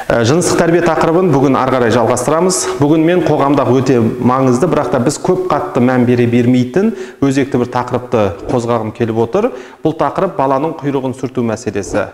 Жыныстық тәрбие тақырыбын бүгін ары қарай жалғастырамыз. Бүгін мен қоғамдағы өте маңызды, бірақ та біз көп қатты мән бере бермейтін өзекті бір тақырыпты қозғағым келіп отыр. Бұл тақырып баланың құйрығын сүрту мәселесі.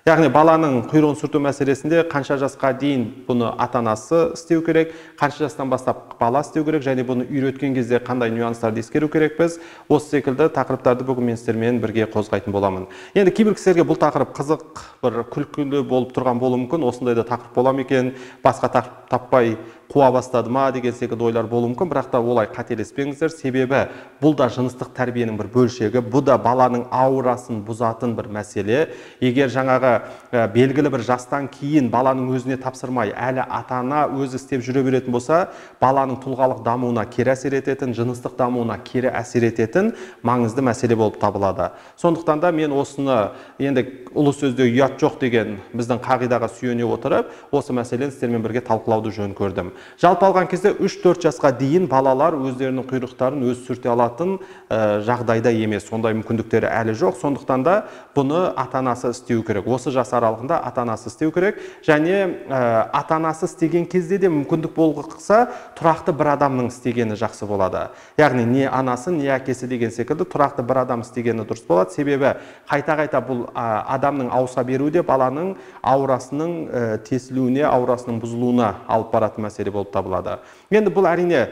Яғни баланың құйрығын сүрту мәселесінде қанша жасқа дейін бұны ата-анасы істеу керек, қанша жастан бастап бала істеу керек, және бұны үйреткен кезде қандай нюанстарды ескеру керекпіз. Осы секілді тақырыптарды бүгін мен сіздермен бірге қозғайтын боламын. Енді кейбір кісілерге бұл тақырып қызық, бір күлкілі болып тұрған болуы мүмкін. Осындайда тақырып бола ма екен, басқа тақырып таппай қуа бастады ма деген секілді ойлар болуы мүмкін, бірақ та олай қателеспеңіздер. Себебі бұл да жыныстық тәрбиенің бір бөлшегі, бұл да баланың аурасын бұзатын бір мәселе. Егер жаңағы белгілі бір жастан кейін баланың өзіне тапсырмай, әлі ата-ана өзі істеп жүре беретін болса, баланың тұлғалық дамуына кері әсер ететін, жыныстық дамуына кері әсер ететін маңызды мәселе болып табылады. Сондықтан да мен осыны енді ұлы сөзде ұят жоқ деген біздің қағидаға сүйене отырып, осы мәселені сіздермен бірге талқылауды жөн көрдім. Жалпы алған кезде 3-4 жасқа дейін балалар өздерінің құйрықтарын өз сүрте алатын жағдайда емес, сондай мүмкіндіктері әлі жоқ. Сондықтан да бұны ата-анасы істеу керек. Осы жас аралығында ата-анасы істеу керек, және ата-анасы істеген кезде де мүмкіндік болғықса, тұрақты бір адамның істегені жақсы болады. Яғни не анасы, не әкесі деген секілді тұрақты бір адам істегені дұрыс болады. Себебі қайта-қайта бұл адамның ауыса беруі де баланың аурасының тесілуіне, аурасының бұзылуына алып баратын мәселе болып табылады. Енді бұл әрине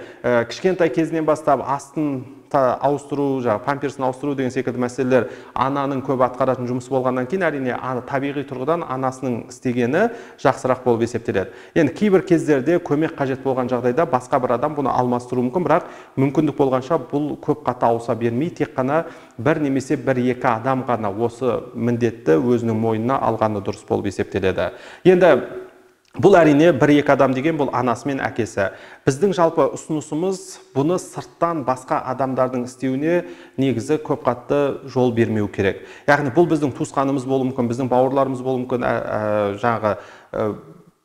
кішкентай кезінен бастап астын ауыстыру, памперсін ауыстыру деген секілді мәселелер ананың көп атқаратын жұмысы болғаннан кейін әрине табиғи тұрғыдан анасының істегені жақсырақ болып есептеледі. Енді кейбір кездерде көмек қажет болған жағдайда басқа бір адам бұны алмастыру мүмкін, бірақ мүмкіндік болғанша бұл көп қатты ауыса бермей, тек қана бір немесе бір-екі адам ғана осы міндетті өзінің мойнына алғаны дұрыс болып есептеледі. Енді бұл әрине бір-екі адам деген бұл анасы мен әкесі. Біздің жалпы ұсынысымыз бұны сырттан басқа адамдардың істеуіне негізі көп қатты жол бермеу керек. Яғни бұл біздің туысқанымыз болуы мүмкін, біздің бауырларымыз болуы мүмкін, жаңағы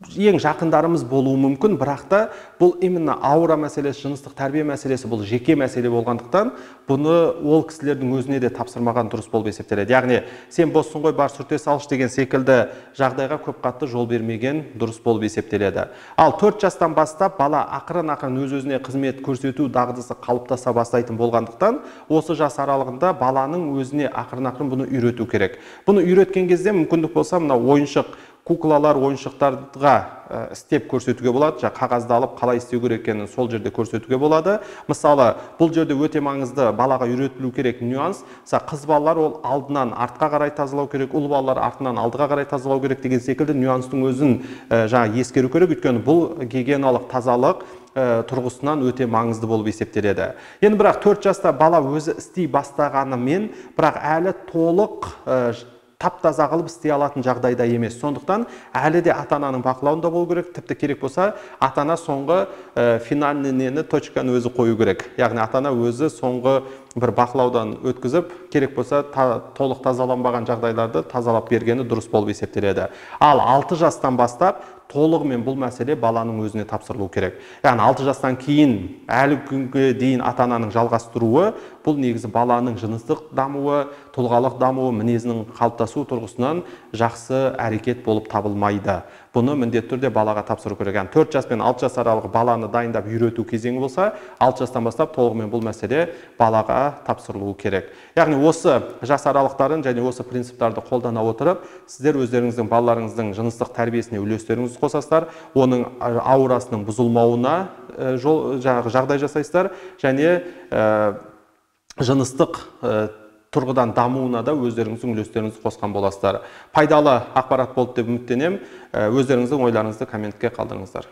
ең жақындарымыз болуы мүмкін, бірақ та бұл именно аура мәселесі, жыныстық тәрбие мәселесі бұл жеке мәселе болғандықтан, бұны ол кісілердің өзіне де тапсырмаған дұрыс болып есептеледі. Яғни сен боссың ғой, бар сүрте салшы деген секілді жағдайға көп қатты жол бермеген дұрыс болып есептеледі. Ал 4 жастан бастап бала ақырын-ақырын өз-өзіне қызмет көрсету дағдысы қалыптаса бастайтын болғандықтан, осы жас аралығында баланың өзіне ақырын-ақырын бұны үйрету керек. Бұны үйреткен кезде мүмкіндік болса, мына ойыншық куклалар, ойыншықтарға істеп көрсетуге болады. Қағазды алып қалай істеу керек екенін сол жерде көрсетуге болады. Мысалы, бұл жерде өте маңызды балаға үйретілу керек нюанс. Қыз балалар ол алдынан артқа қарай тазалау керек, ұл балалар артынан алдыға қарай тазалау керек деген секілді нюанстың өзін ескеру керек. Өйткені бұл гигиеналық тазалық тұрғысынан өте маңызды болып есептеледі. Енді бірақ 4 жаста бала өзі істей бастағанымен, бірақ әлі толық тап-таза қылып істей алатын жағдайда емес. Сондықтан әлі де ата-ананың бақылауында болу керек. Тіпті керек болса, ата-ана соңғы финальный точканы өзі қою керек. Яғни ата-ана өзі соңғы бір бақылаудан өткізіп, керек болса толық тазаланбаған жағдайларды тазалап бергені дұрыс болып есептеледі. Ал 6 жастан бастап толығымен бұл мәселе баланың өзіне тапсырылу керек. Яғни 6 жастан кейін әлі күнге дейін ата-ананың жалғастыруы, бұл негізі баланың жыныстық дамуы, тұлғалық дамуы, мінезінің қалыптасу тұрғысынан жақсы әрекет болып табылмайды. Бұны міндетті түрде балаға тапсыру керек. Яғни 4 жас пен 6 жас аралығы баланы дайындап үйрету кезеңі болса, 6 жастан бастап толығымен бұл мәселе балаға тапсырылуы керек. Яғни осы жас аралықтарын және осы принциптарды қолдана отырып, сіздер өздеріңіздің балаларыңыздың жыныстық тәрбиесіне үлестеріңізді қосасыздар, оның аурасының бұзылмауына жағдай жасайсыздар, және жыныстық тұрғыдан дамуына да өздеріңіздің үлестеріңізді қосқан боласыздар. Пайдалы ақпарат болды деп үміттенемін. Өздеріңіздің ойларыңызды комментке қалдырыңыздар.